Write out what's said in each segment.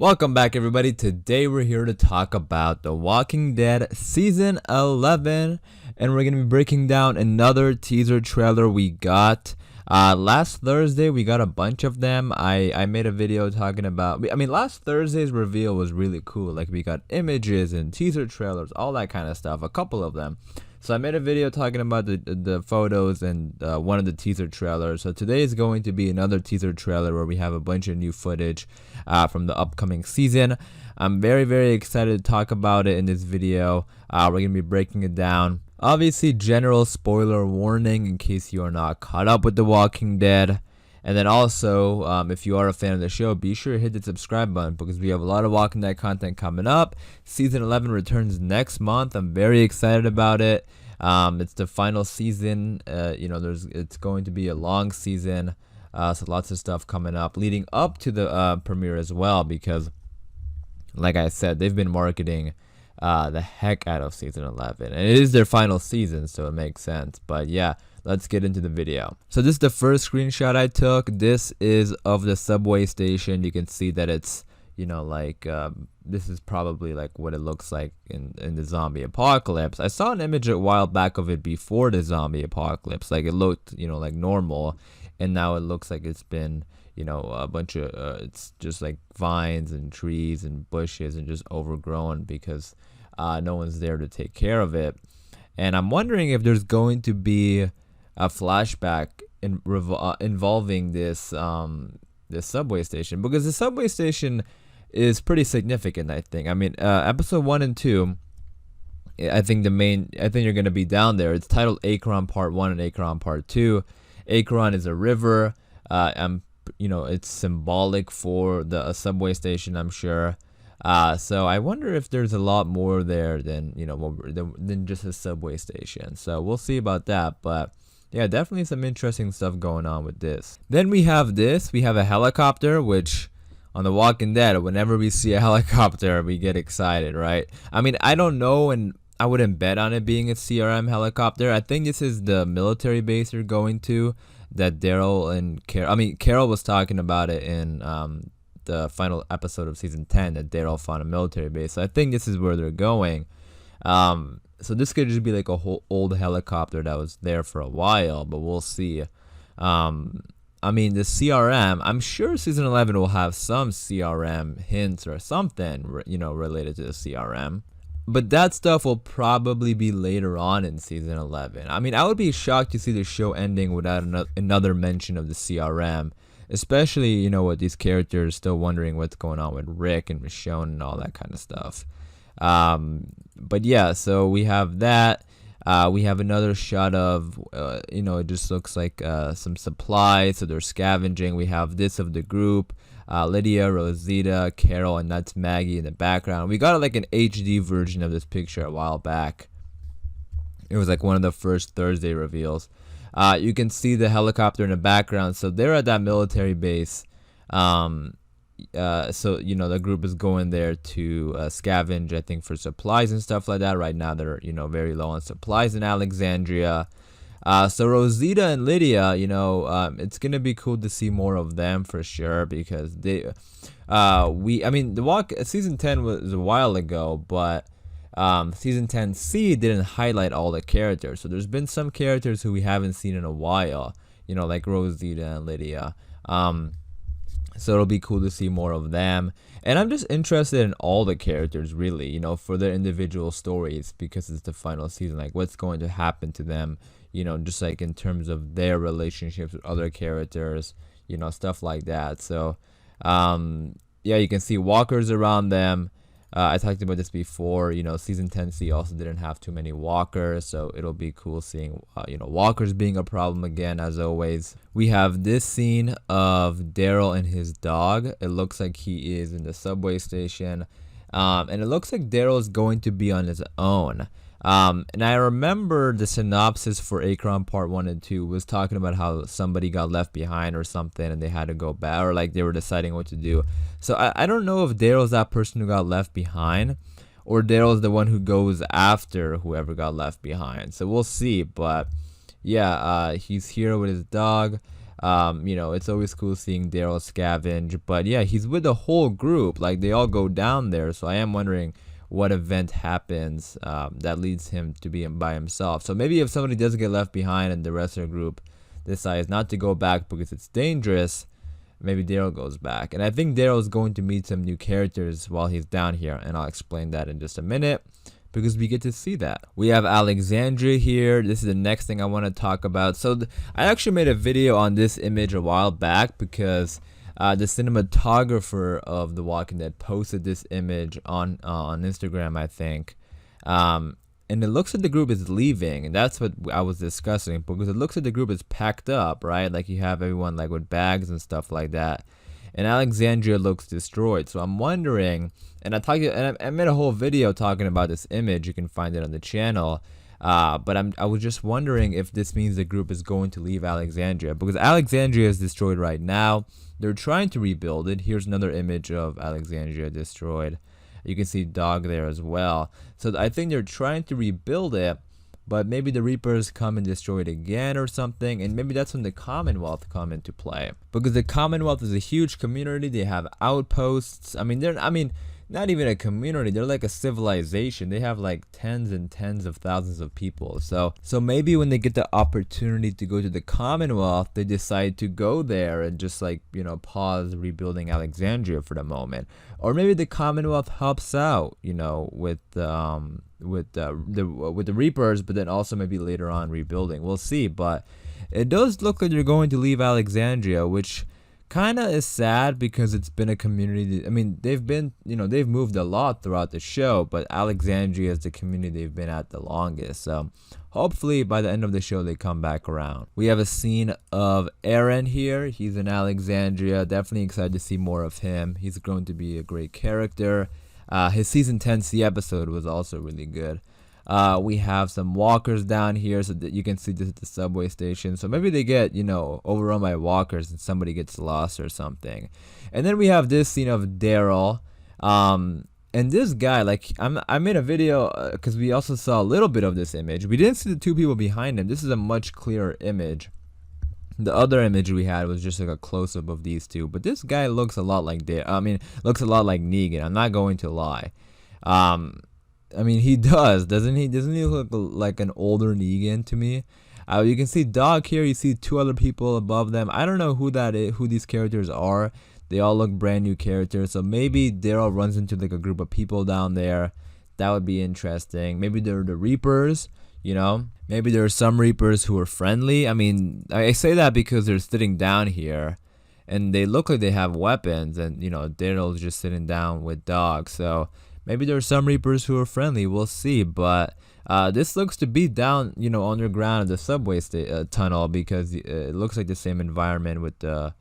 Welcome back, everybody. Today we're here to talk about The Walking Dead Season 11, and we're going to be breaking down another teaser trailer we got. Last Thursday, we got a bunch of them. I made a video talking about, last Thursday's reveal was really cool. Like, we got images and teaser trailers, all that kind of stuff, a couple of them. So I made a video talking about the photos and one of the teaser trailers. So today is going to be another teaser trailer where we have a bunch of new footage from the upcoming season. I'm very, very excited to talk about it in this video. We're going to be breaking it down. Obviously, general spoiler warning in case you are not caught up with The Walking Dead. And then also, if you are a fan of the show, be sure to hit the subscribe button because we have a lot of Walking Dead content coming up. Season 11 returns next month. I'm very excited about it. It's the final season. It's going to be a long season. So lots of stuff coming up leading up to the premiere as well because, like I said, they've been marketing the heck out of season 11. And it is their final season, so it makes sense. But yeah. Let's get into the video. So this is the first screenshot I took. This is of the subway station. You can see that it's, this is probably like what it looks like in the zombie apocalypse. I saw an image a while back of it before the zombie apocalypse. Like it looked, like normal. And now it looks like it's been, a bunch of, it's just like vines and trees and bushes and just overgrown because no one's there to take care of it. And I'm wondering if there's going to be a flashback involving this this subway station, because the subway station is pretty significant. I think. Episode 1 and 2. I think you're gonna be down there. It's titled Akron Part 1 and Akron Part 2. Akron is a river. It's symbolic for the subway station, I'm sure. So I wonder if there's a lot more there than than just a subway station. So we'll see about that. But yeah, definitely some interesting stuff going on with this. Then we have this. We have a helicopter, which on The Walking Dead, whenever we see a helicopter, we get excited, right? I don't know, and I wouldn't bet on it being a CRM helicopter. I think this is the military base you're going to. That Daryl and Carol was talking about it in the final episode of season 10 that Daryl found a military base. So I think this is where they're going. So this could just be like a whole old helicopter that was there for a while, but we'll see. The CRM, I'm sure season 11 will have some CRM hints or something, related to the CRM. But that stuff will probably be later on in season 11. I would be shocked to see the show ending without another mention of the CRM. Especially, with these characters still wondering what's going on with Rick and Michonne and all that kind of stuff. But yeah, so we have that. We have another shot of, it just looks like some supplies. So they're scavenging. We have this of the group. Lydia, Rosita, Carol, and that's Maggie in the background. We got like an HD version of this picture a while back. It was like one of the first Thursday reveals. You can see the helicopter in the background. So they're at that military base. The group is going there to scavenge, I think, for supplies and stuff like that. Right now, they're, very low on supplies in Alexandria. So Rosita and Lydia, it's going to be cool to see more of them for sure because season 10 was a while ago, but season 10C didn't highlight all the characters. So there's been some characters who we haven't seen in a while, like Rosita and Lydia. So it'll be cool to see more of them. And I'm just interested in all the characters, really, for their individual stories because it's the final season. Like, what's going to happen to them, just like in terms of their relationships with other characters, stuff like that. So, you can see walkers around them. I talked about this before, season 10C also didn't have too many walkers, so it'll be cool seeing, walkers being a problem again, as always. We have this scene of Daryl and his dog. It looks like he is in the subway station, and it looks like Daryl is going to be on his own. And I remember the synopsis for Akron Part 1 and 2 was talking about how somebody got left behind or something and they had to go back, or like they were deciding what to do. So I don't know if Daryl's that person who got left behind or Daryl's the one who goes after whoever got left behind. So we'll see. But yeah, he's here with his dog. It's always cool seeing Daryl scavenge, but yeah, he's with the whole group. Like they all go down there, so I am wondering what event happens that leads him to be by himself. So maybe if somebody does get left behind and the rest of the group decides not to go back because it's dangerous, maybe Daryl goes back. And I think Daryl is going to meet some new characters while he's down here, and I'll explain that in just a minute because we get to see that. We have Alexandria here. This is the next thing I want to talk about. So I actually made a video on this image a while back because the cinematographer of The Walking Dead posted this image on Instagram, I think. And it looks like the group is leaving, and that's what I was discussing, because it looks like the group is packed up, right? Like you have everyone like with bags and stuff like that. And Alexandria looks destroyed. So I'm wondering, and I made a whole video talking about this image. You can find it on the channel. But I was just wondering if this means the group is going to leave Alexandria, because Alexandria is destroyed right now. They're trying to rebuild it. Here's another image of Alexandria destroyed. You can see Dog there as well. So I think they're trying to rebuild it, but maybe the Reapers come and destroy it again or something, and maybe that's when the Commonwealth come into play. Because the Commonwealth is a huge community. They have outposts. Not even a community, they're like a civilization. They have like tens and tens of thousands of people. So maybe when they get the opportunity to go to the Commonwealth, they decide to go there and just like, pause rebuilding Alexandria for the moment. Or maybe the Commonwealth helps out, with the Reapers, but then also maybe later on rebuilding. We'll see, but it does look like they're going to leave Alexandria, which kind of is sad because it's been a community. They've moved a lot throughout the show, but Alexandria is the community they've been at the longest. So hopefully by the end of the show they come back around. We have a scene of Aaron here. He's in Alexandria. Definitely excited to see more of him. He's going to be a great character. His season 10 C episode was also really good. We have some walkers down here, so that you can see this at the subway station. So maybe they get, overrun by walkers and somebody gets lost or something. And then we have this scene of Daryl. And this guy, I made a video because we also saw a little bit of this image. We didn't see the two people behind him. This is a much clearer image. The other image we had was just like a close-up of these two. But this guy looks a lot like looks a lot like Negan. I'm not going to lie. He does, doesn't he? Doesn't he look like an older Negan to me? You can see Dog here. You see two other people above them. I don't know who that is, who these characters are. They all look brand new characters. So maybe Daryl runs into like a group of people down there. That would be interesting. Maybe they're the Reapers, Maybe there are some Reapers who are friendly. I say that because they're sitting down here and they look like they have weapons, and Daryl's just sitting down with Dog. So maybe there are some Reapers who are friendly. We'll see. But this looks to be down, underground in the subway tunnel, because it looks like the same environment with the,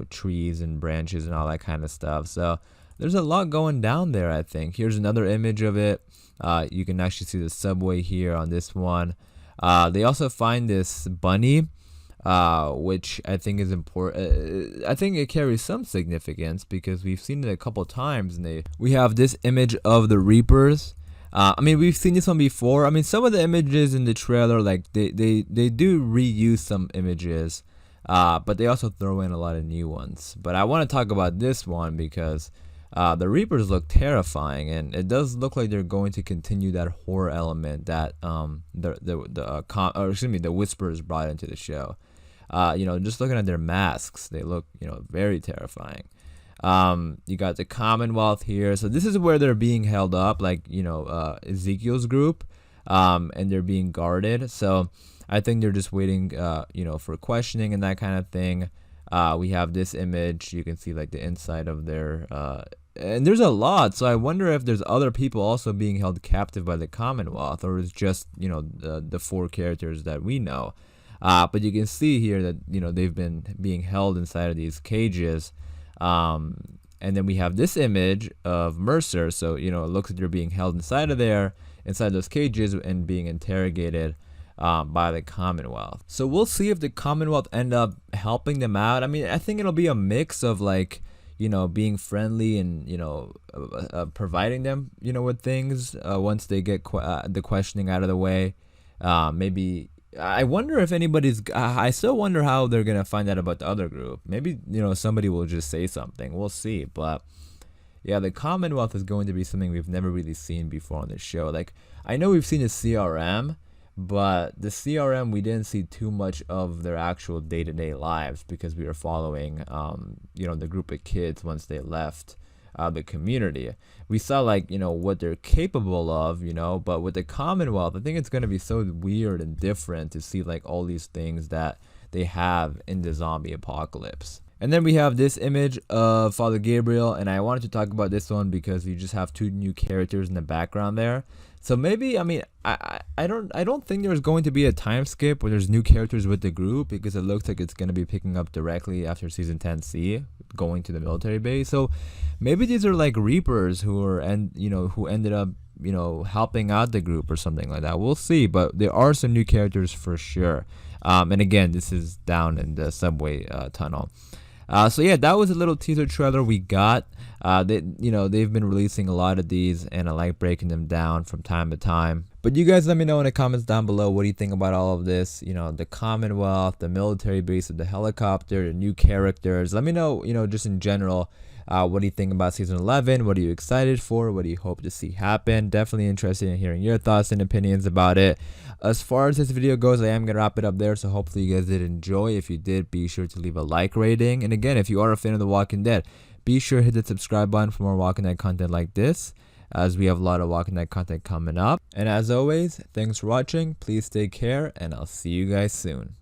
trees and branches and all that kind of stuff. So there's a lot going down there, I think. Here's another image of it. You can actually see the subway here on this one. They also find this bunny, which I think is important. I think it carries some significance because we've seen it a couple times, and we have this image of the Reapers. We've seen this one before. Some of the images in the trailer, like they do reuse some images, but they also throw in a lot of new ones. But I want to talk about this one because the Reapers look terrifying, and it does look like they're going to continue that horror element that the Whisperers brought into the show. Just looking at their masks, they look, very terrifying. You got the Commonwealth here. So this is where they're being held up, like, Ezekiel's group, and they're being guarded. So I think they're just waiting, for questioning and that kind of thing. We have this image. You can see like the inside of their, and there's a lot. So I wonder if there's other people also being held captive by the Commonwealth, or it's just, the four characters that we know. But you can see here that, they've been being held inside of these cages. And then we have this image of Mercer. So, it looks like they're being held inside those cages and being interrogated by the Commonwealth. So we'll see if the Commonwealth end up helping them out. I think it'll be a mix of like, being friendly and, providing them, with things once they get the questioning out of the way. Maybe I wonder if anybody's. I still wonder how they're gonna find out about the other group. Maybe somebody will just say something. We'll see. But yeah, the Commonwealth is going to be something we've never really seen before on the show. Like, I know we've seen a CRM, but the CRM, we didn't see too much of their actual day-to-day lives because we were following the group of kids once they left the community. We saw like what they're capable of, but with the Commonwealth, I think it's going to be so weird and different to see like all these things that they have in the zombie apocalypse. And then we have this image of Father Gabriel, and I wanted to talk about this one because you just have two new characters in the background there. So maybe, I mean, I don't think there's going to be a time skip where there's new characters with the group, because it looks like it's going to be picking up directly after season 10C, going to the military base. So maybe these are like Reapers who ended up helping out the group or something like that. We'll see, but there are some new characters for sure. And again, this is down in the subway tunnel. So yeah, that was a little teaser trailer we got. They've been releasing a lot of these, and I like breaking them down from time to time. But you guys let me know in the comments down below, what do you think about all of this? The Commonwealth, the military base with the helicopter, the new characters. Let me know, just in general, what do you think about season 11? What are you excited for? What do you hope to see happen? Definitely interested in hearing your thoughts and opinions about it. As far as this video goes, I am going to wrap it up there, so hopefully you guys did enjoy. If you did, be sure to leave a like rating. And again, if you are a fan of The Walking Dead, be sure to hit the subscribe button for more Walking Dead content like this, as we have a lot of Walking Dead content coming up. And as always, thanks for watching. Please take care, and I'll see you guys soon.